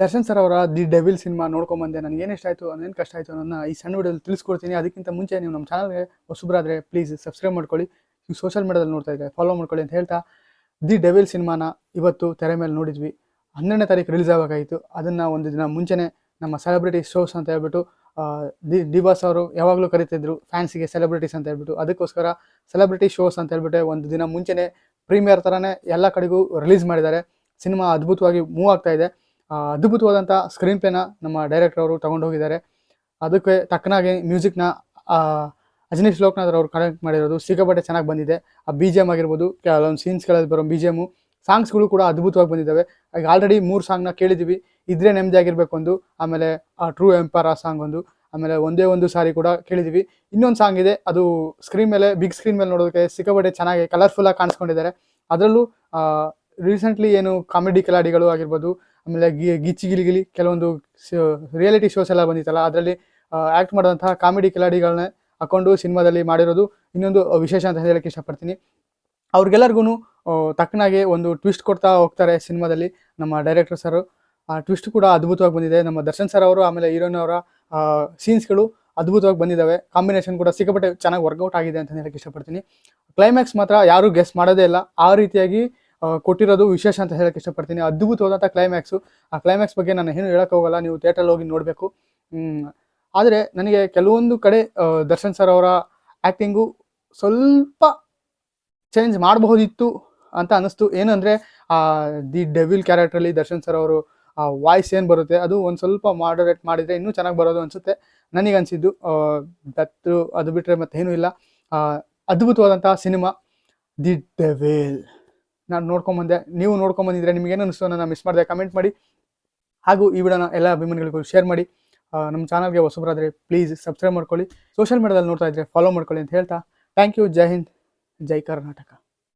Darshan sir ಅವರ the devil cinema ನೋಡ್ಕೊಂಬಂದೆ. ನನಗೆ ಏನು ಇಷ್ಟ ಆಯಿತು, ಏನು ಕಷ್ಟ ಆಯಿತು ಅನ್ನೋದನ್ನ ಈ ಸಣ್ಣ ವಿಡಿಯೋದಲ್ಲಿ ತಿಳಿಸ್ಕೊಡ್ತೀನಿ. ಅದಕ್ಕಿಂತ ಮುಂಚೆ ನೀವು ನಮ್ಮ ಚಾನಲ್ಗೆ ಹೊಸಬರಾದರೆ ಪ್ಲೀಸ್ ಸಬ್ಸ್ಕ್ರೈಬ್ ಮಾಡ್ಕೊಳ್ಳಿ. ನೀವು ಸೋಷಿಯಲ್ ಮೀಡಿಯಾದಲ್ಲಿ ನೋಡ್ತಾ ಇದ್ದರೆ ಫಾಲೋ ಮಾಡ್ಕೊಳ್ಳಿ ಅಂತ ಹೇಳ್ತಾ, ದಿ ಡೆವಿಲ್ ಸಿನಿಮಾನ ಇವತ್ತು ತೆರೆ ಮೇಲೆ ನೋಡಿದ್ವಿ. 12ನೇ ತಾರೀಕು ರಿಲೀಸ್ ಆಗಬೇಕಾಗಿತ್ತು. ಅದನ್ನು ಒಂದು ದಿನ ಮುಂಚೆನೇ ನಮ್ಮ ಸೆಲೆಬ್ರಿಟಿ ಶೋಸ್ ಅಂತ ಹೇಳ್ಬಿಟ್ಟು ಡಿ ಬಾಸ್ ಅವರು ಯಾವಾಗಲೂ ಕರಿತಿದ್ರು ಫ್ಯಾನ್ಸಿಗೆ ಸೆಲೆಬ್ರಿಟೀಸ್ ಅಂತ ಹೇಳ್ಬಿಟ್ಟು. ಅದಕ್ಕೋಸ್ಕರ ಸೆಲೆಬ್ರಿಟಿ ಶೋಸ್ ಅಂತ ಹೇಳ್ಬಿಟ್ಟು ಒಂದು ದಿನ ಮುಂಚೆನೇ ಪ್ರೀಮಿಯರ್ ಥರನೇ ಎಲ್ಲ ಕಡೆಗೂ ರಿಲೀಸ್ ಮಾಡಿದ್ದಾರೆ. ಸಿನಿಮಾ ಅದ್ಭುತವಾಗಿ ಮೂವ್ ಆಗ್ತಾ ಇದೆ. ಅದ್ಭುತವಾದಂಥ ಸ್ಕ್ರೀನ್ ಪ್ಲೇನ ನಮ್ಮ ಡೈರೆಕ್ಟರ್ ಅವರು ತೊಗೊಂಡೋಗಿದ್ದಾರೆ. ಅದಕ್ಕೆ ತಕ್ಕನಾಗಿ ಮ್ಯೂಸಿಕ್ನ ಅಜನೀಶ್ ಲೋಕನಾಥ್ ಅವರು ಕನೆಕ್ಟ್ ಮಾಡಿರೋದು ಸಿಕ್ಕಾಪಟ್ಟೆ ಚೆನ್ನಾಗಿ ಬಂದಿದೆ. ಆ ಬಿ ಜಿ ಎಮ್ ಆಗಿರ್ಬೋದು, ಕೆಲವೊಂದು ಸೀನ್ಸ್ಗಳಲ್ಲಿ ಬರೋ ಬಿ ಜಿ ಎಮ್ಮು, ಸಾಂಗ್ಸ್ಗಳು ಕೂಡ ಅದ್ಭುತವಾಗಿ ಬಂದಿದ್ದಾವೆ. ಈಗ ಆಲ್ರೆಡಿ 3 ಸಾಂಗ್ನ ಕೇಳಿದ್ದೀವಿ. ಇದ್ರೆ ನೆಮ್ಮದಿ ಆಗಿರಬೇಕು ಒಂದು, ಆಮೇಲೆ ಟ್ರೂ ಎಂಪೈರ್ ಆ ಸಾಂಗ್ ಒಂದು, ಆಮೇಲೆ ಒಂದೇ ಒಂದು ಸಾರಿ ಕೂಡ ಕೇಳಿದ್ದೀವಿ. ಇನ್ನೊಂದು ಸಾಂಗ್ ಇದೆ, ಅದು ಸ್ಕ್ರೀನ್ ಮೇಲೆ ಬಿಗ್ ಸ್ಕ್ರೀನ್ ಮೇಲೆ ನೋಡೋದಕ್ಕೆ ಸಿಕ್ಕಾಪಟ್ಟೆ ಚೆನ್ನಾಗಿ ಕಲರ್ಫುಲ್ಲಾಗಿ ಕಾಣಿಸ್ಕೊಂಡಿದ್ದಾರೆ. ಅದರಲ್ಲೂ ರೀಸೆಂಟ್ಲಿ ಏನು ಕಾಮಿಡಿ ಕಿಲಾಡಿಗಳು ಆಗಿರ್ಬೋದು, ಆಮೇಲೆ ಗಿಚ್ಚಿ ಗಿಲಿಗಿಲಿ ಕೆಲವೊಂದು ರಿಯಾಲಿಟಿ ಶೋಸ್ ಎಲ್ಲ ಬಂದಿತ್ತಲ್ಲ, ಅದರಲ್ಲಿ ಆ್ಯಕ್ಟ್ ಮಾಡೋಂತಹ ಕಾಮಿಡಿ ಕಿಲಾಡಿಗಳನ್ನ ಹಾಕೊಂಡು ಸಿನಿಮಾದಲ್ಲಿ ಮಾಡಿರೋದು ಇನ್ನೊಂದು ವಿಶೇಷ ಅಂತ ಹೇಳಕ್ಕೆ ಇಷ್ಟಪಡ್ತೀನಿ. ಅವ್ರಿಗೆಲ್ಲರಿಗೂ ತಕ್ಕನಾಗೆ ಒಂದು ಟ್ವಿಸ್ಟ್ ಕೊಡ್ತಾ ಹೋಗ್ತಾರೆ ಸಿನಿಮಾದಲ್ಲಿ ನಮ್ಮ ಡೈರೆಕ್ಟರ್ ಸರು. ಆ ಟ್ವಿಸ್ಟ್ ಕೂಡ ಅದ್ಭುತವಾಗಿ ಬಂದಿದೆ. ನಮ್ಮ ದರ್ಶನ್ ಸರ್ ಅವರು ಆಮೇಲೆ ಹೀರೋಯಿನ್ ಅವರ ಸೀನ್ಸ್ಗಳು ಅದ್ಭುತವಾಗಿ ಬಂದಿದ್ದಾವೆ. ಕಾಂಬಿನೇಷನ್ ಕೂಡ ಸಿಕ್ಕಾಪಟ್ಟೆ ಚೆನ್ನಾಗಿ ವರ್ಕೌಟ್ ಆಗಿದೆ ಅಂತ ಹೇಳಕ್ಕೆ ಇಷ್ಟಪಡ್ತೀನಿ. ಕ್ಲೈಮ್ಯಾಕ್ಸ್ ಮಾತ್ರ ಯಾರೂ ಗೆಸ್ ಮಾಡೋದೇ ಇಲ್ಲ, ಆ ರೀತಿಯಾಗಿ ಕೊಟ್ಟಿರೋದು ವಿಶೇಷ ಅಂತ ಹೇಳಕ್ಕೆ ಇಷ್ಟಪಡ್ತೀನಿ. ಅದ್ಭುತವಾದಂಥ ಕ್ಲೈಮ್ಯಾಕ್ಸು. ಆ ಕ್ಲೈಮ್ಯಾಕ್ಸ್ ಬಗ್ಗೆ ನಾನು ಏನು ಹೇಳೋಕ್ಕೆ ಹೋಗಲ್ಲ, ನೀವು ಥಿಯೇಟ್ರಲ್ಲಿ ಹೋಗಿ ನೋಡಬೇಕು. ಆದರೆ ನನಗೆ ಕೆಲವೊಂದು ಕಡೆ ದರ್ಶನ್ ಸರ್ ಅವರ ಆ್ಯಕ್ಟಿಂಗು ಸ್ವಲ್ಪ ಚೇಂಜ್ ಮಾಡಬಹುದಿತ್ತು ಅಂತ ಅನ್ನಿಸ್ತು. ಏನಂದರೆ ದಿ ಡೆವಿಲ್ ಕ್ಯಾರೆಕ್ಟ್ರಲ್ಲಿ ದರ್ಶನ್ ಸರ್ ಅವರು ವಾಯ್ಸ್ ಏನು ಬರುತ್ತೆ ಅದು ಒಂದು ಸ್ವಲ್ಪ ಮಾಡರೇಟ್ ಮಾಡಿದರೆ ಇನ್ನೂ ಚೆನ್ನಾಗಿ ಬರೋದು ಅನಿಸುತ್ತೆ ನನಗೆ ಅನಿಸಿದ್ದು. ಅದು ಬಿಟ್ಟರೆ ಮತ್ತೇನೂ ಇಲ್ಲ. ಅದ್ಭುತವಾದಂಥ ಸಿನಿಮಾ ದಿ ಡೆವಿಲ್ ನಾನು ನೋಡ್ಕೊಂಬಂದೆ. ನೀವು ನೋಡ್ಕೊಂಬಂದಿದ್ರೆ ನಿಮಗೇನು ಅನಿಸ್ತು ಅನ್ನೋದನ್ನ ಮಿಸ್ ಮಾಡಿದೆ ಕಮೆಂಟ್ ಮಾಡಿ. ಹಾಗೂ ಈ ವಿಡಿಯೋನ ಎಲ್ಲ ಅಭಿಮಾನಿಗಳಿಗೂ ಶೇರ್ ಮಾಡಿ. ನಮ್ಮ ಚಾನಲ್ಗೆ ಹೊಸಬರಾದರೆ ಪ್ಲೀಸ್ ಸಬ್ಸ್ಕ್ರೈಬ್ ಮಾಡ್ಕೊಳ್ಳಿ. ಸೋಷಿಯಲ್ ಮೀಡಿಯಾದಲ್ಲಿ ನೋಡ್ತಾ ಇದ್ದರೆ ಫಾಲೋ ಮಾಡ್ಕೊಳ್ಳಿ ಅಂತ ಹೇಳ್ತಾ, ಥ್ಯಾಂಕ್ ಯು. ಜೈ ಹಿಂದ್, ಜೈ ಕರ್ನಾಟಕ.